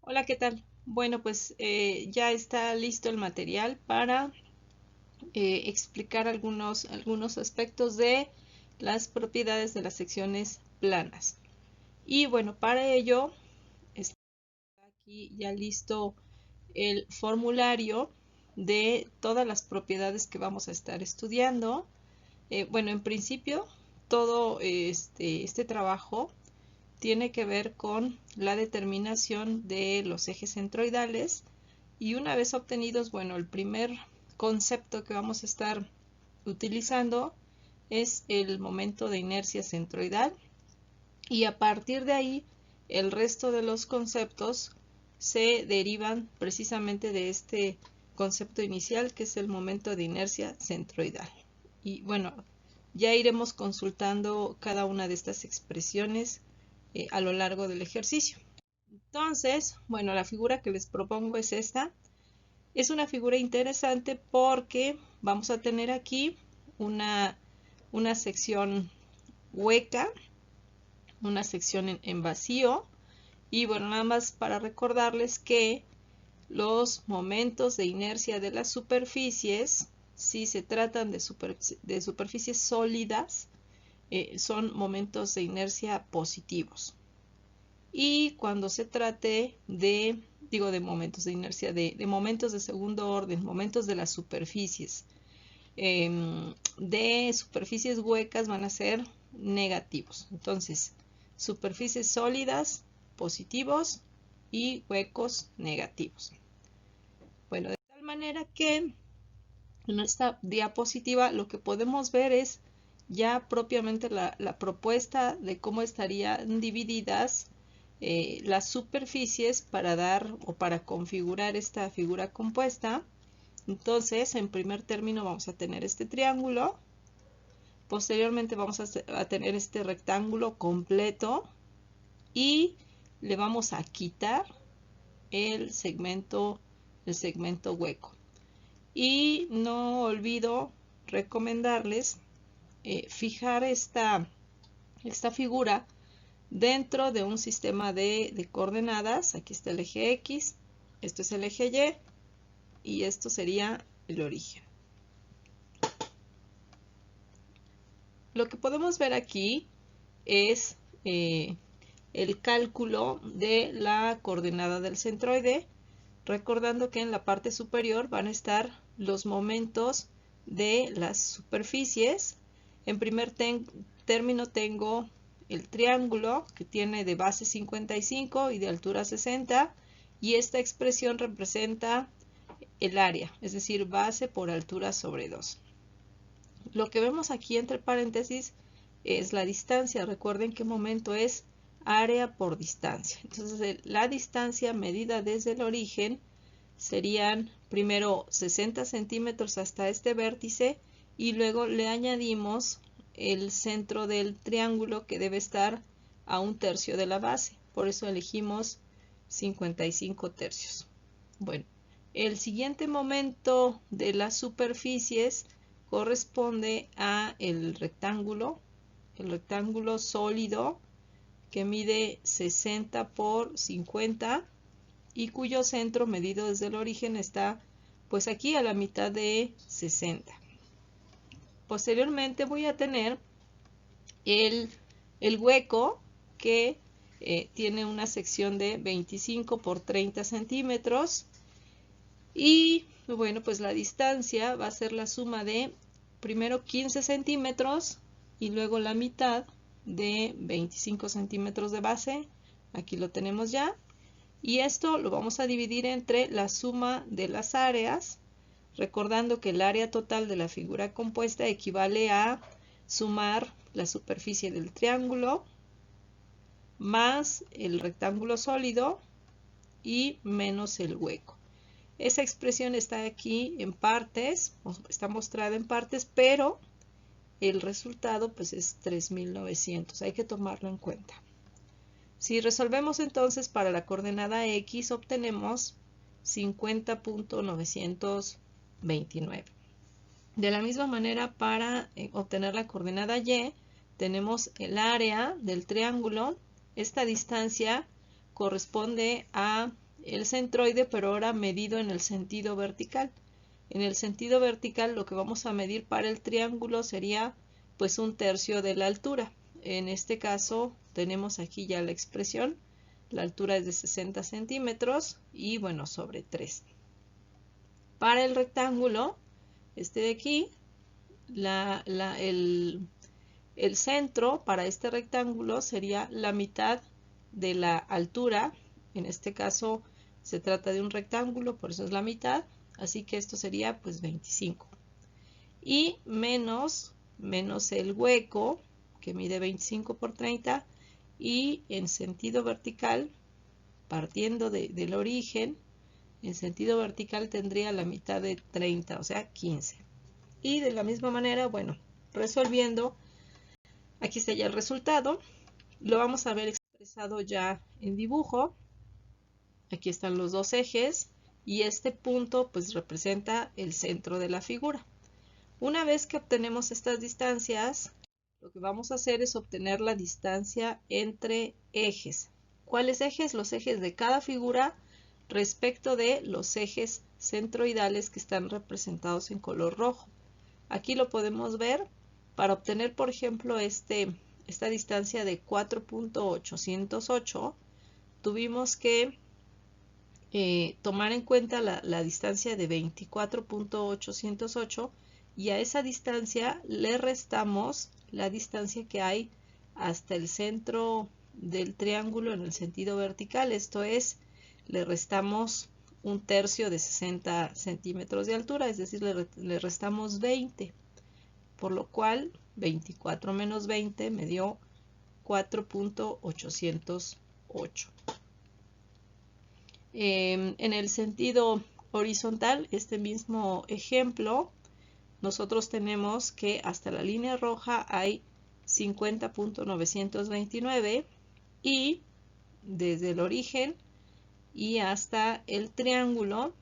Hola, ¿qué tal? Bueno, pues ya está listo el material para explicar algunos aspectos de las propiedades de las secciones planas. Y bueno, para ello está aquí ya listo el formulario de todas las propiedades que vamos a estar estudiando. Bueno, en principio, todo este trabajo tiene que ver con la determinación de los ejes centroidales. Y una vez obtenidos, bueno, el primer concepto que vamos a estar utilizando es el momento de inercia centroidal, y a partir de ahí el resto de los conceptos se derivan precisamente de este concepto inicial, que es el momento de inercia centroidal. Y bueno, ya iremos consultando cada una de estas expresiones a lo largo del ejercicio. Entonces, bueno, la figura que les propongo es esta. Es una figura interesante porque vamos a tener aquí una, una sección hueca, una sección en vacío. Y bueno, nada más para recordarles que los momentos de inercia de las superficies, si se tratan de superficies sólidas, son momentos de inercia positivos. Y cuando se trate de momentos de inercia, de momentos de segundo orden, momentos de las superficies, de superficies huecas, van a ser negativos. Entonces, superficies sólidas, positivos, y huecos, negativos. Bueno, de tal manera que en esta diapositiva lo que podemos ver es ya propiamente la propuesta de cómo estarían divididas las superficies para dar o para configurar esta figura compuesta. Entonces, en primer término vamos a tener este triángulo, posteriormente vamos a tener este rectángulo completo, y le vamos a quitar el segmento hueco. Y no olvido recomendarles fijar esta figura dentro de un sistema de coordenadas. Aquí está el eje X, esto es el eje Y esto sería el origen. Lo que podemos ver aquí es el cálculo de la coordenada del centroide, recordando que en la parte superior van a estar los momentos de las superficies. En primer término tengo el triángulo, que tiene de base 55 y de altura 60, y esta expresión representa el área, es decir, base por altura sobre 2. Lo que vemos aquí entre paréntesis es la distancia. Recuerden que momento es área por distancia. Entonces, la distancia medida desde el origen serían primero 60 centímetros hasta este vértice, y luego le añadimos el centro del triángulo, que debe estar a 1/3 de la base. Por eso elegimos 55 tercios. Bueno, el siguiente momento de las superficies corresponde a el rectángulo sólido, que mide 60 por 50 y cuyo centro medido desde el origen está pues aquí a la mitad de 60. Posteriormente voy a tener el, el hueco, que tiene una sección de 25 por 30 centímetros. Y bueno, pues la distancia va a ser la suma de primero 15 centímetros y luego la mitad de 25 centímetros de base. Aquí lo tenemos ya. Y esto lo vamos a dividir entre la suma de las áreas, recordando que el área total de la figura compuesta equivale a sumar la superficie del triángulo más el rectángulo sólido y menos el hueco. Esa expresión está aquí en partes, está mostrada en partes, pero el resultado pues es 3900. Hay que tomarlo en cuenta. Si resolvemos entonces para la coordenada X, obtenemos 50.929. De la misma manera, para obtener la coordenada Y, tenemos el área del triángulo. Esta distancia corresponde a el centroide, pero ahora medido en el sentido vertical. En el sentido vertical lo que vamos a medir para el triángulo sería pues 1/3 de la altura. En este caso tenemos aquí ya la expresión. La altura es de 60 centímetros y bueno, sobre 3. Para el rectángulo, este de aquí, el centro para este rectángulo sería la mitad de la altura. En este caso se trata de un rectángulo, por eso es la mitad. Así que esto sería pues 25. Y menos el hueco, que mide 25 por 30. Y en sentido vertical, partiendo del origen, en sentido vertical tendría la mitad de 30, o sea 15. Y de la misma manera, bueno, resolviendo, aquí está ya el resultado. Lo vamos a ver expresado ya en dibujo. Aquí están los dos ejes y este punto pues representa el centro de la figura. Una vez que obtenemos estas distancias, lo que vamos a hacer es obtener la distancia entre ejes. ¿Cuáles ejes? Los ejes de cada figura respecto de los ejes centroidales que están representados en color rojo. Aquí lo podemos ver. Para obtener, por ejemplo, esta distancia de 4.808, tuvimos que tomar en cuenta la distancia de 24.808 y a esa distancia le restamos la distancia que hay hasta el centro del triángulo en el sentido vertical. Esto es, le restamos 1/3 de 60 centímetros de altura, es decir, le restamos 20, por lo cual 24 menos 20 me dio 4.808. En el sentido horizontal, este mismo ejemplo, nosotros tenemos que hasta la línea roja hay 50.929 y desde el origen y hasta el triángulo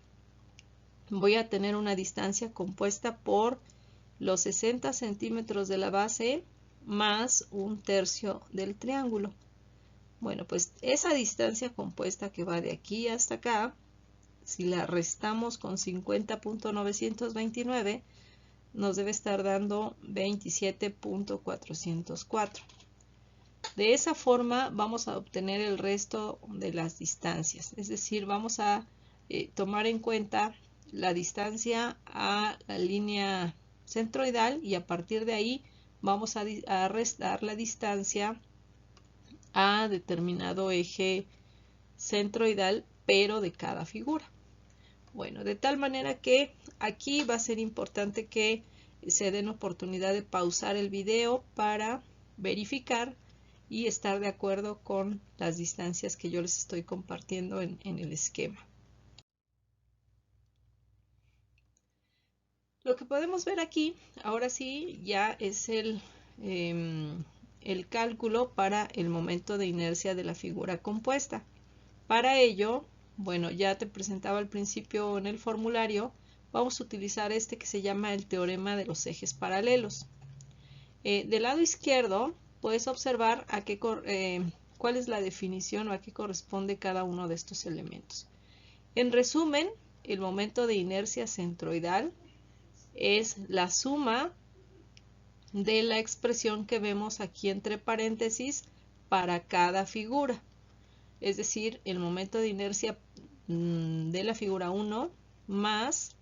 voy a tener una distancia compuesta por los 60 centímetros de la base más 1/3 del triángulo. Bueno, pues esa distancia compuesta que va de aquí hasta acá, si la restamos con 50.929, nos debe estar dando 27.404. De esa forma vamos a obtener el resto de las distancias. Es decir, vamos a tomar en cuenta la distancia a la línea centroidal y a partir de ahí vamos a restar la distancia a determinado eje centroidal, pero de cada figura. Bueno, de tal manera que aquí va a ser importante que se den oportunidad de pausar el video para verificar y estar de acuerdo con las distancias que yo les estoy compartiendo en el esquema. Lo que podemos ver aquí, ahora sí, ya es el cálculo para el momento de inercia de la figura compuesta. Para ello, bueno, ya te presentaba al principio en el formulario, vamos a utilizar este que se llama el teorema de los ejes paralelos. Del lado izquierdo puedes observar cuál es la definición o a qué corresponde cada uno de estos elementos. En resumen, el momento de inercia centroidal es la suma de la expresión que vemos aquí entre paréntesis para cada figura. Es decir, el momento de inercia de la figura 1 más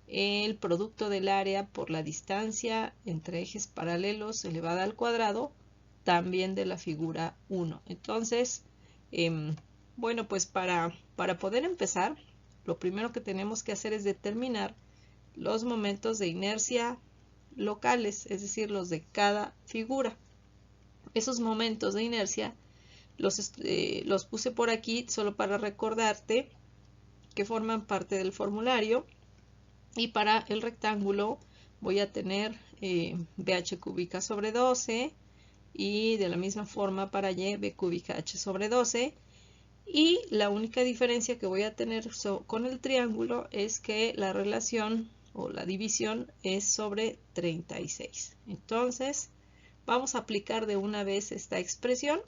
el producto del área por la distancia entre ejes paralelos elevada al cuadrado, también de la figura 1. Entonces, bueno, pues para poder empezar, lo primero que tenemos que hacer es determinar los momentos de inercia locales, es decir, los de cada figura. Esos momentos de inercia los puse por aquí solo para recordarte que forman parte del formulario. Y para el rectángulo voy a tener BH cúbica sobre 12 y de la misma forma para Y, B cúbica H sobre 12. Y la única diferencia que voy a tener con el triángulo es que la relación o la división es sobre 36. Entonces, vamos a aplicar de una vez esta expresión.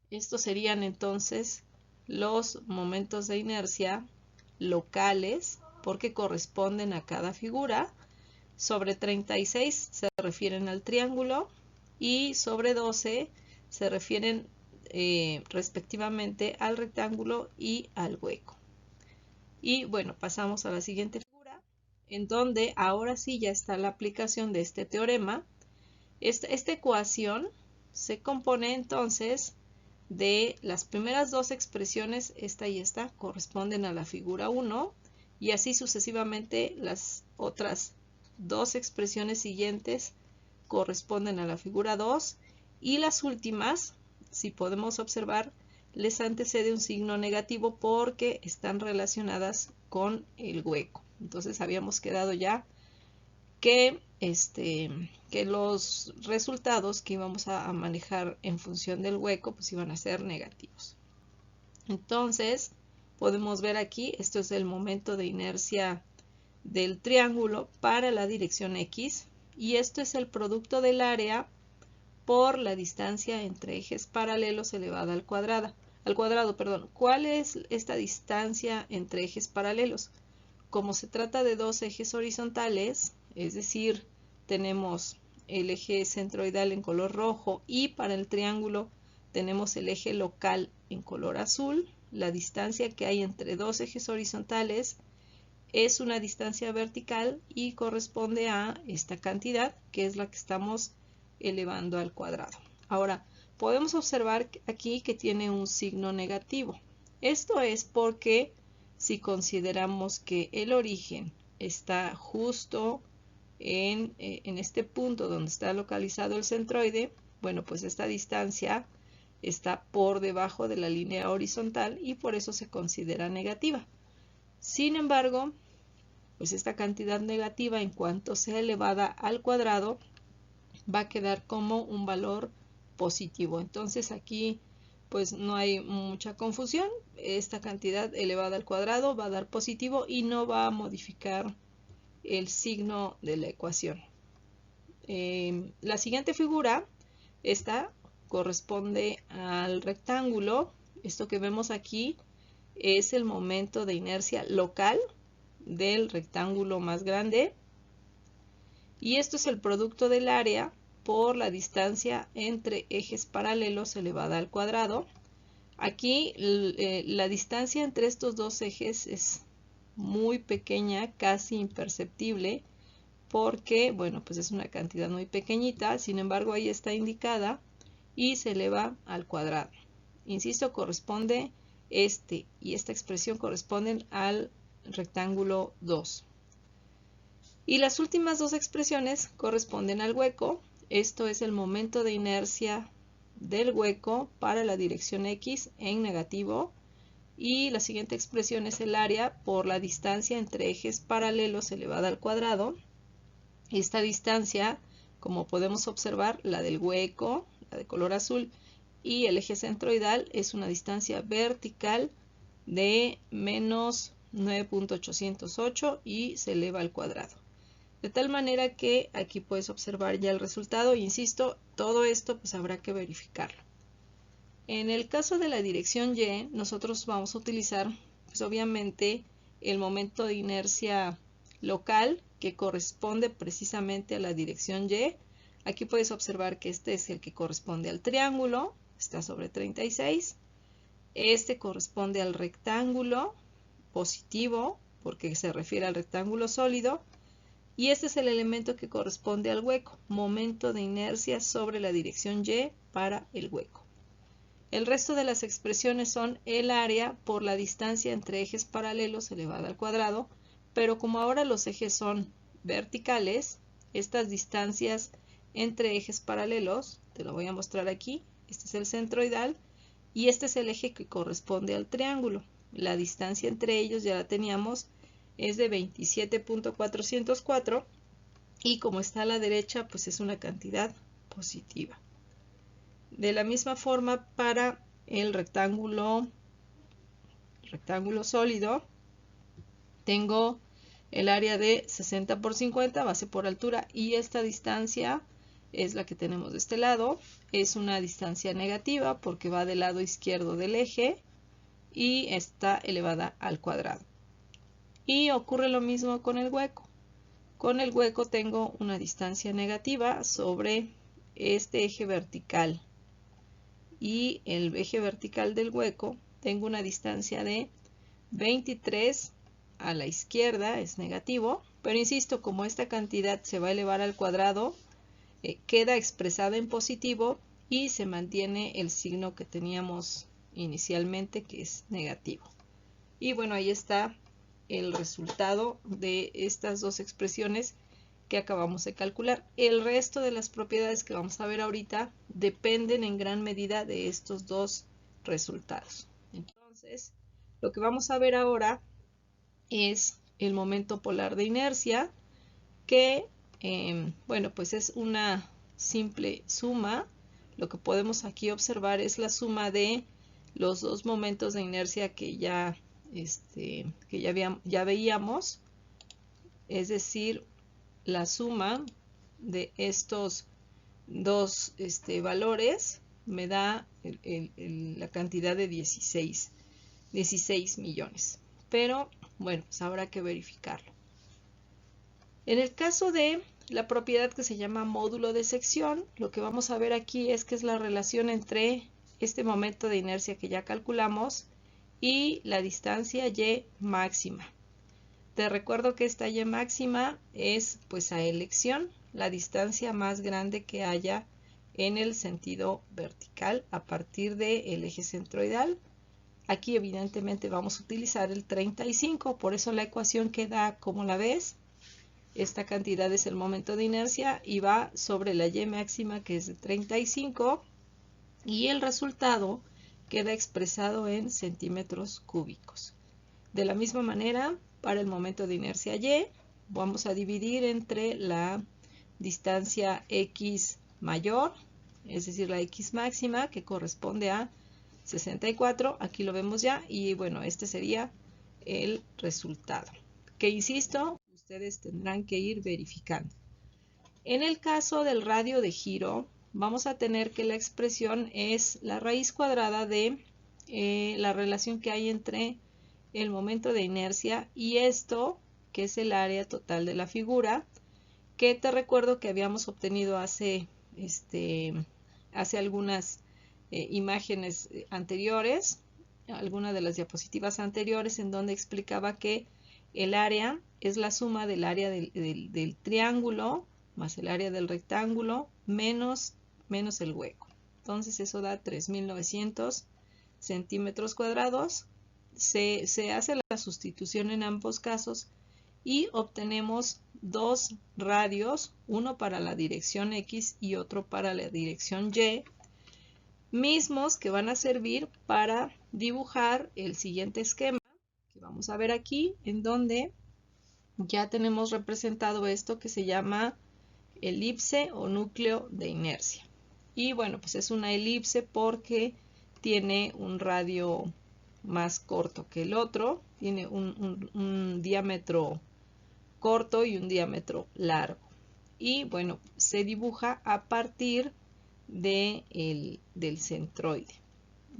Estos serían entonces los momentos de inercia locales porque corresponden a cada figura. Sobre 36 se refieren al triángulo y sobre 12 se refieren respectivamente al rectángulo y al hueco. Y bueno, pasamos a la siguiente figura, en donde ahora sí ya está la aplicación de este teorema. Esta ecuación se compone entonces de las primeras dos expresiones, esta y esta, corresponden a la figura 1, y así sucesivamente las otras dos expresiones siguientes corresponden a la figura 2, y las últimas, si podemos observar, les antecede un signo negativo porque están relacionadas con el hueco. Entonces habíamos quedado ya que los resultados que íbamos a manejar en función del hueco pues iban a ser negativos. Entonces podemos ver aquí, esto es el momento de inercia del triángulo para la dirección X, y esto es el producto del área por la distancia entre ejes paralelos elevada al cuadrado. ¿Cuál es esta distancia entre ejes paralelos? Como se trata de dos ejes horizontales, es decir, tenemos el eje centroidal en color rojo y para el triángulo tenemos el eje local en color azul, la distancia que hay entre dos ejes horizontales es una distancia vertical y corresponde a esta cantidad, que es la que estamos elevando al cuadrado. Ahora, podemos observar aquí que tiene un signo negativo. Esto es porque si consideramos que el origen está justo en este punto donde está localizado el centroide, bueno, pues esta distancia está por debajo de la línea horizontal y por eso se considera negativa. Sin embargo, pues esta cantidad negativa, en cuanto sea elevada al cuadrado, va a quedar como un valor positivo. Entonces aquí pues no hay mucha confusión. Esta cantidad elevada al cuadrado va a dar positivo y no va a modificar el signo de la ecuación. La siguiente figura, esta corresponde al rectángulo. Esto que vemos aquí es el momento de inercia local del rectángulo más grande, y esto es el producto del área por la distancia entre ejes paralelos elevada al cuadrado. Aquí la distancia entre estos dos ejes es muy pequeña, casi imperceptible, porque, bueno, pues es una cantidad muy pequeñita, sin embargo ahí está indicada y se eleva al cuadrado. Insisto, corresponde y esta expresión corresponden al rectángulo 2. Y las últimas dos expresiones corresponden al hueco. Esto es el momento de inercia del hueco para la dirección X en negativo. Y la siguiente expresión es el área por la distancia entre ejes paralelos elevada al cuadrado. Esta distancia, como podemos observar, la del hueco, la de color azul, y el eje centroidal es una distancia vertical de menos 9.808 y se eleva al cuadrado. De tal manera que aquí puedes observar ya el resultado. Insisto, todo esto pues habrá que verificarlo. En el caso de la dirección Y, nosotros vamos a utilizar pues obviamente el momento de inercia local que corresponde precisamente a la dirección Y. Aquí puedes observar que este es el que corresponde al triángulo, está sobre 36. Este corresponde al rectángulo positivo porque se refiere al rectángulo sólido. Y este es el elemento que corresponde al hueco, momento de inercia sobre la dirección Y para el hueco. El resto de las expresiones son el área por la distancia entre ejes paralelos elevada al cuadrado, pero como ahora los ejes son verticales, estas distancias entre ejes paralelos, te lo voy a mostrar aquí, este es el centroidal y este es el eje que corresponde al triángulo. La distancia entre ellos ya la teníamos, es de 27.404 y como está a la derecha pues es una cantidad positiva. De la misma forma para el rectángulo sólido tengo el área de 60 por 50 base por altura y esta distancia es la que tenemos de este lado. Es una distancia negativa porque va del lado izquierdo del eje y está elevada al cuadrado. Y ocurre lo mismo con el hueco. Con el hueco tengo una distancia negativa sobre este eje vertical. Y el eje vertical del hueco tengo una distancia de 23 a la izquierda, es negativo. Pero insisto, como esta cantidad se va a elevar al cuadrado, queda expresada en positivo y se mantiene el signo que teníamos inicialmente, que es negativo. Y bueno, ahí está el resultado de estas dos expresiones que acabamos de calcular. El resto de las propiedades que vamos a ver ahorita dependen en gran medida de estos dos resultados. Entonces, lo que vamos a ver ahora es el momento polar de inercia, que bueno, pues es una simple suma. Lo que podemos aquí observar es la suma de los dos momentos de inercia que ya veíamos, es decir, la suma de estos dos valores me da la cantidad de 16 millones. Pero bueno, pues habrá que verificarlo. En el caso de la propiedad que se llama módulo de sección, lo que vamos a ver aquí es que es la relación entre este momento de inercia que ya calculamos y la distancia y máxima. Te recuerdo que esta y máxima es, pues, a elección, la distancia más grande que haya en el sentido vertical a partir del eje centroidal. Aquí evidentemente vamos a utilizar el 35, por eso la ecuación queda como la ves. Esta cantidad es el momento de inercia y va sobre la y máxima, que es de 35, y el resultado queda expresado en centímetros cúbicos. De la misma manera, para el momento de inercia y, vamos a dividir entre la distancia x mayor, es decir, la x máxima, que corresponde a 64, aquí lo vemos ya, y bueno, este sería el resultado, que insisto, ustedes tendrán que ir verificando. En el caso del radio de giro, vamos a tener que la expresión es la raíz cuadrada de la relación que hay entre el momento de inercia y esto, que es el área total de la figura, que te recuerdo que habíamos obtenido hace algunas imágenes anteriores, alguna de las diapositivas anteriores, en donde explicaba que el área es la suma del área del triángulo más el área del rectángulo menos el hueco. Entonces eso da 3.900 centímetros cuadrados. Se hace la sustitución en ambos casos y obtenemos dos radios, uno para la dirección X y otro para la dirección Y, mismos que van a servir para dibujar el siguiente esquema que vamos a ver aquí, en donde ya tenemos representado esto que se llama elipse o núcleo de inercia. Y bueno, pues es una elipse porque tiene un radio más corto que el otro, tiene un diámetro corto y un diámetro largo. Y bueno, se dibuja a partir del centroide.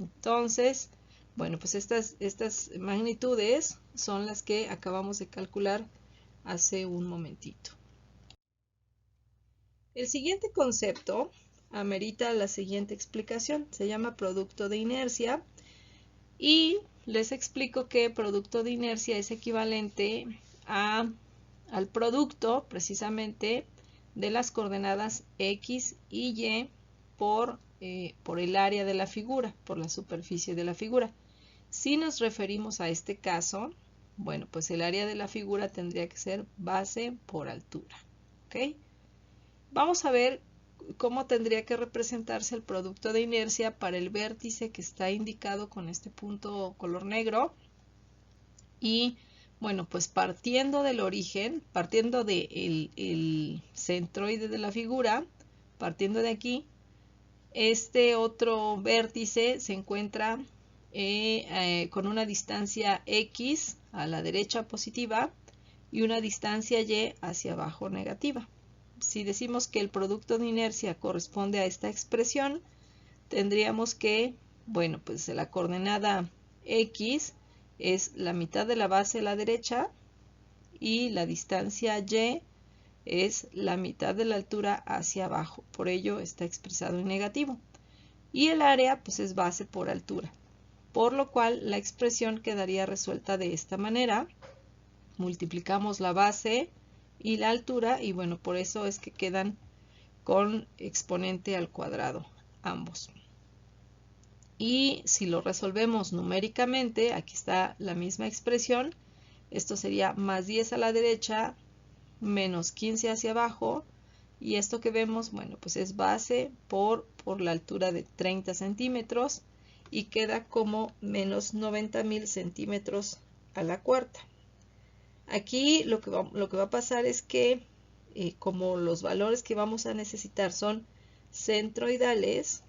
Entonces, bueno, pues estas magnitudes son las que acabamos de calcular hace un momentito. El siguiente concepto amerita la siguiente explicación. Se llama producto de inercia y les explico que producto de inercia es equivalente al producto precisamente de las coordenadas X y Y por el área de la figura, por la superficie de la figura. Si nos referimos a este caso, bueno, pues el área de la figura tendría que ser base por altura. ¿Ok? Vamos a ver cómo tendría que representarse el producto de inercia para el vértice que está indicado con este punto color negro. Y bueno, pues partiendo del origen, partiendo del centroide de la figura, partiendo de aquí, este otro vértice se encuentra con una distancia X a la derecha positiva y una distancia Y hacia abajo negativa. si decimos que el producto de inercia corresponde a esta expresión, tendríamos que, bueno, pues la coordenada X es la mitad de la base a la derecha y la distancia Y es la mitad de la altura hacia abajo. Por ello está expresado en negativo. Y el área pues es base por altura. Por lo cual la expresión quedaría resuelta de esta manera. Multiplicamos la base y la altura y bueno, por eso es que quedan con exponente al cuadrado ambos. Y si lo resolvemos numéricamente, aquí está la misma expresión. Esto sería más 10 a la derecha, menos 15 hacia abajo. Y esto que vemos, bueno, pues es base por la altura de 30 centímetros y queda como menos 90.000 centímetros a la cuarta. Aquí lo que va a pasar es que como los valores que vamos a necesitar son centroidales,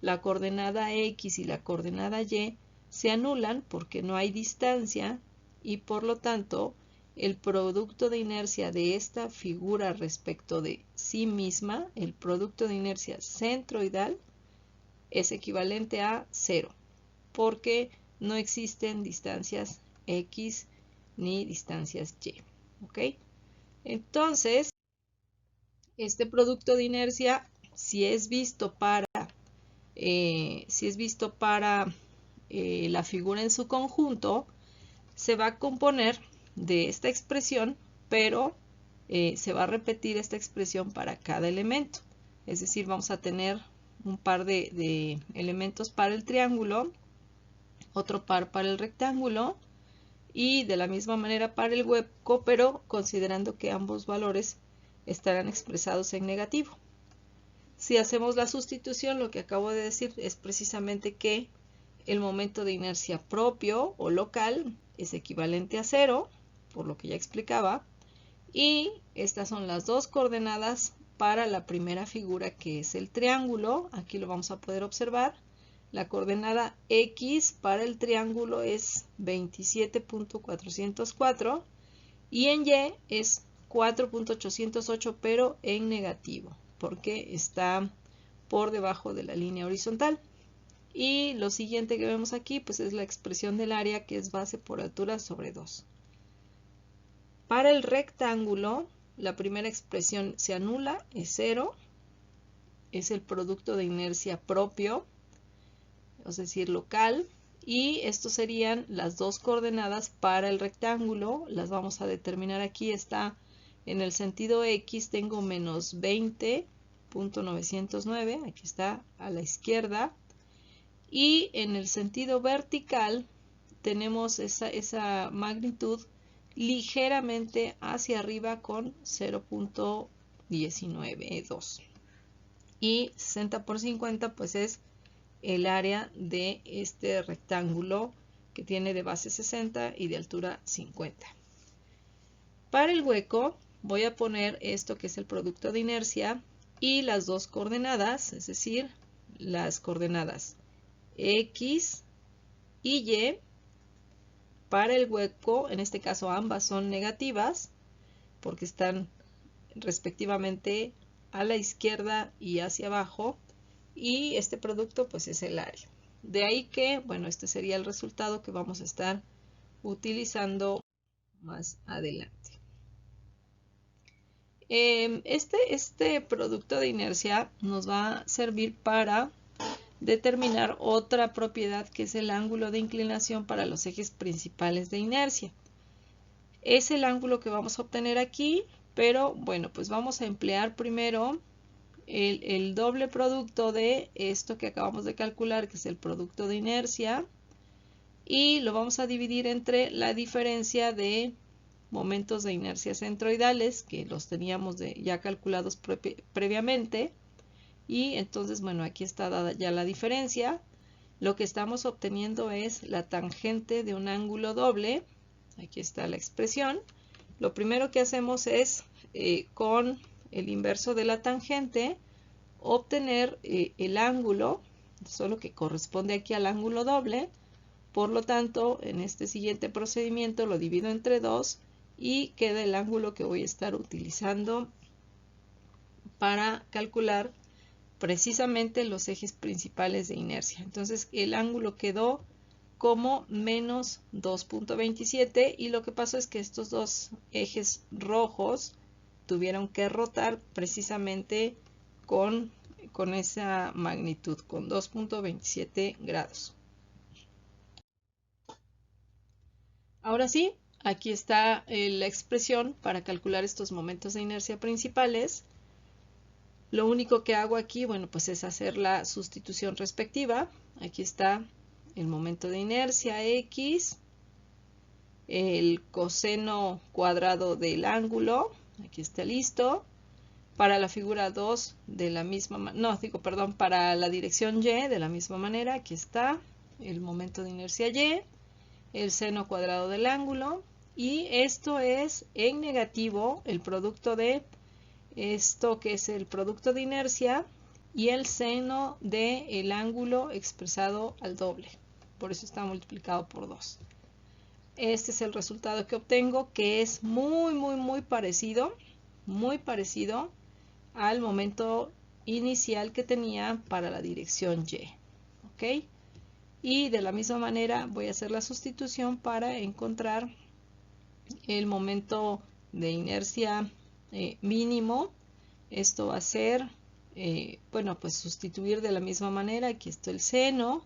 la coordenada X y la coordenada Y se anulan porque no hay distancia y por lo tanto el producto de inercia de esta figura respecto de sí misma, el producto de inercia centroidal, es equivalente a 0 porque no existen distancias X ni distancias Y. ¿Ok? Entonces, este producto de inercia, si es visto para la figura en su conjunto, se va a componer de esta expresión, pero se va a repetir esta expresión para cada elemento. Es decir, vamos a tener un par de elementos para el triángulo, otro par para el rectángulo y de la misma manera para el hueco, pero considerando que ambos valores estarán expresados en negativo. Si hacemos la sustitución, lo que acabo de decir es precisamente que el momento de inercia propio o local es equivalente a 0, por lo que ya explicaba, y estas son las dos coordenadas para la primera figura que es el triángulo. Aquí lo vamos a poder observar. La coordenada X para el triángulo es 27.404 y en Y es 4.808, pero en negativo, porque está por debajo de la línea horizontal. Y lo siguiente que vemos aquí pues es la expresión del área, que es base por altura sobre 2. Para el rectángulo, la primera expresión se anula, es 0, es el producto de inercia propio, es decir, local, y estos serían las dos coordenadas para el rectángulo. Las vamos a determinar aquí. Está en el sentido X, tengo menos 20.909, aquí está a la izquierda, y en el sentido vertical tenemos esa magnitud ligeramente hacia arriba con 0.192, y 60 por 50 pues es el área de este rectángulo que tiene de base 60 y de altura 50. Para el hueco voy a poner esto que es el producto de inercia y las dos coordenadas, es decir, las coordenadas X y Y. Para el hueco, en este caso ambas son negativas porque están respectivamente a la izquierda y hacia abajo, y este producto pues es el área. De ahí que, bueno, este sería el resultado que vamos a estar utilizando más adelante. Este producto de inercia nos va a servir para determinar otra propiedad, que es el ángulo de inclinación para los ejes principales de inercia. Es el ángulo que vamos a obtener aquí, pero bueno, pues vamos a emplear primero el doble producto de esto que acabamos de calcular, que es el producto de inercia, y lo vamos a dividir entre la diferencia de momentos de inercia centroidales, que los teníamos ya calculados previamente, y entonces, bueno, aquí está dada ya la diferencia. Lo que estamos obteniendo es la tangente de un ángulo doble. Aquí está la expresión. Lo primero que hacemos es, con el inverso de la tangente, obtener el ángulo, solo que corresponde aquí al ángulo doble. Por lo tanto, en este siguiente procedimiento lo divido entre 2 y queda el ángulo que voy a estar utilizando para calcular precisamente los ejes principales de inercia. Entonces el ángulo quedó como menos 2.27 y lo que pasó es que estos dos ejes rojos tuvieron que rotar precisamente con esa magnitud, con 2.27 grados. Ahora sí, aquí está la expresión para calcular estos momentos de inercia principales. Lo único que hago aquí, bueno, pues es hacer la sustitución respectiva. Aquí está el momento de inercia X, el coseno cuadrado del ángulo, aquí está listo. Para la figura 2 de la misma manera, no, digo, perdón, para la dirección Y de la misma manera, aquí está el momento de inercia Y, el seno cuadrado del ángulo, y esto es en negativo el producto de esto que es el producto de inercia y el seno del ángulo expresado al doble. Por eso está multiplicado por 2. Este es el resultado que obtengo, que es muy parecido al momento inicial que tenía para la dirección Y. ¿Ok? Y de la misma manera voy a hacer la sustitución para encontrar el momento de inercia mínimo. Esto va a ser, bueno, pues sustituir de la misma manera. Aquí está el seno,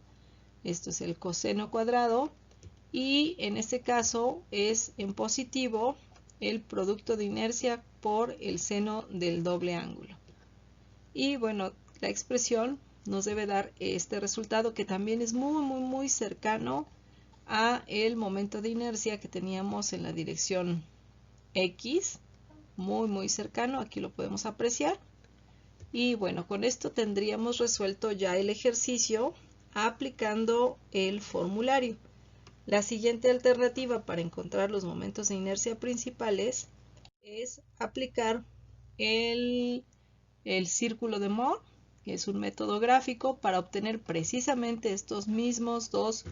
esto es el coseno cuadrado, y en este caso es en positivo el producto de inercia por el seno del doble ángulo. Y bueno, la expresión nos debe dar este resultado, que también es muy cercano a el momento de inercia que teníamos en la dirección X, muy cercano. Aquí lo podemos apreciar. Y bueno, con esto tendríamos resuelto ya el ejercicio aplicando el formulario. La siguiente alternativa para encontrar los momentos de inercia principales es aplicar el círculo de Mohr, que es un método gráfico para obtener precisamente estos mismos dos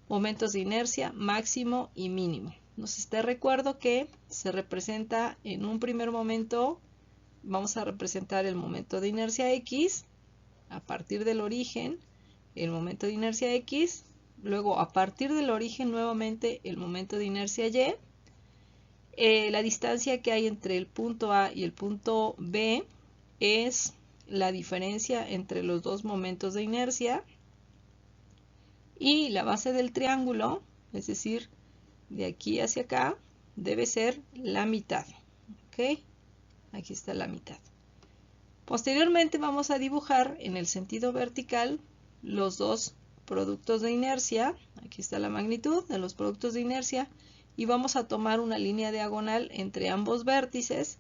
momentos de inercia, máximo y mínimo. Entonces te recuerdo que se representa en un primer momento, vamos a representar el momento de inercia X a partir del origen, el momento de inercia X, luego a partir del origen nuevamente el momento de inercia Y. La distancia que hay entre el punto A y el punto B es la diferencia entre los dos momentos de inercia, y la base del triángulo, es decir, de aquí hacia acá, debe ser la mitad. ¿Ok? Aquí está la mitad. Posteriormente vamos a dibujar en el sentido vertical los dos productos de inercia. Aquí está la magnitud de los productos de inercia, y vamos a tomar una línea diagonal entre ambos vértices,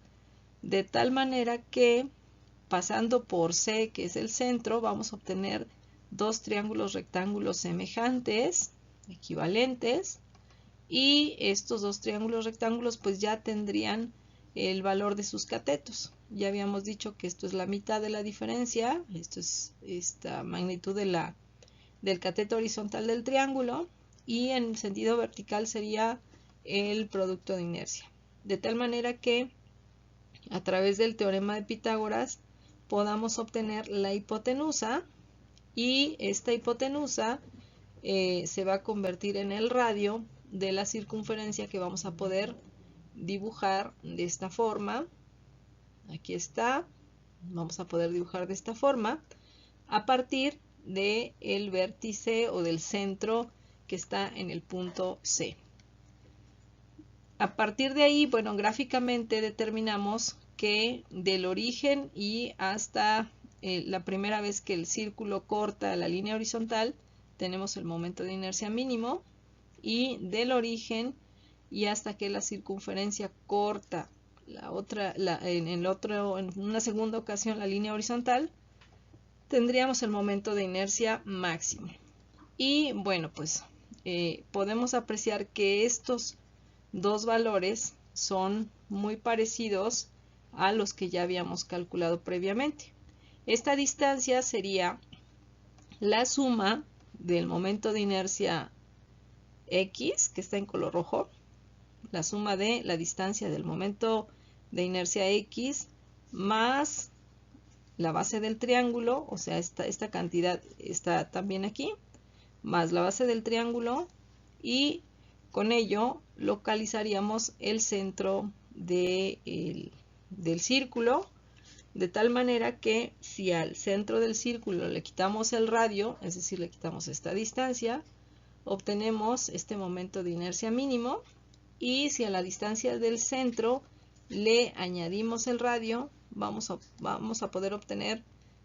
de tal manera que pasando por C, que es el centro, vamos a obtener dos triángulos rectángulos semejantes, equivalentes, y estos dos triángulos rectángulos pues ya tendrían el valor de sus catetos. Ya habíamos dicho que esto es la mitad de la diferencia, esto es esta magnitud del cateto horizontal del triángulo, y en sentido vertical sería el producto de inercia. De tal manera que a través del teorema de Pitágoras podamos obtener la hipotenusa, y esta hipotenusa se va a convertir en el radio de la circunferencia, que vamos a poder dibujar de esta forma. Aquí está, vamos a poder dibujar de esta forma a partir del vértice o del centro que está en el punto C. A partir de ahí, bueno, gráficamente determinamos que del origen y hasta la primera vez que el círculo corta la línea horizontal, tenemos el momento de inercia mínimo, y del origen y hasta que la circunferencia corta en una segunda ocasión la línea horizontal, tendríamos el momento de inercia máximo. Y bueno, pues podemos apreciar que estos dos valores son muy parecidos a los que ya habíamos calculado previamente. Esta distancia sería la suma del momento de inercia X, que está en color rojo, la suma de la distancia del momento de inercia X más la base del triángulo, o sea, esta cantidad está también aquí, más la base del triángulo, y con ello localizaríamos el centro del círculo, de tal manera que si al centro del círculo le quitamos el radio, es decir, le quitamos esta distancia, obtenemos este momento de inercia mínimo, y si a la distancia del centro le añadimos el radio, vamos a poder obtener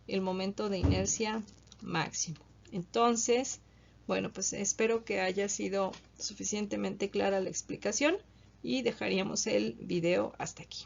el momento de inercia máximo. Entonces, bueno, pues espero que haya sido suficientemente clara la explicación y dejaríamos el video hasta aquí.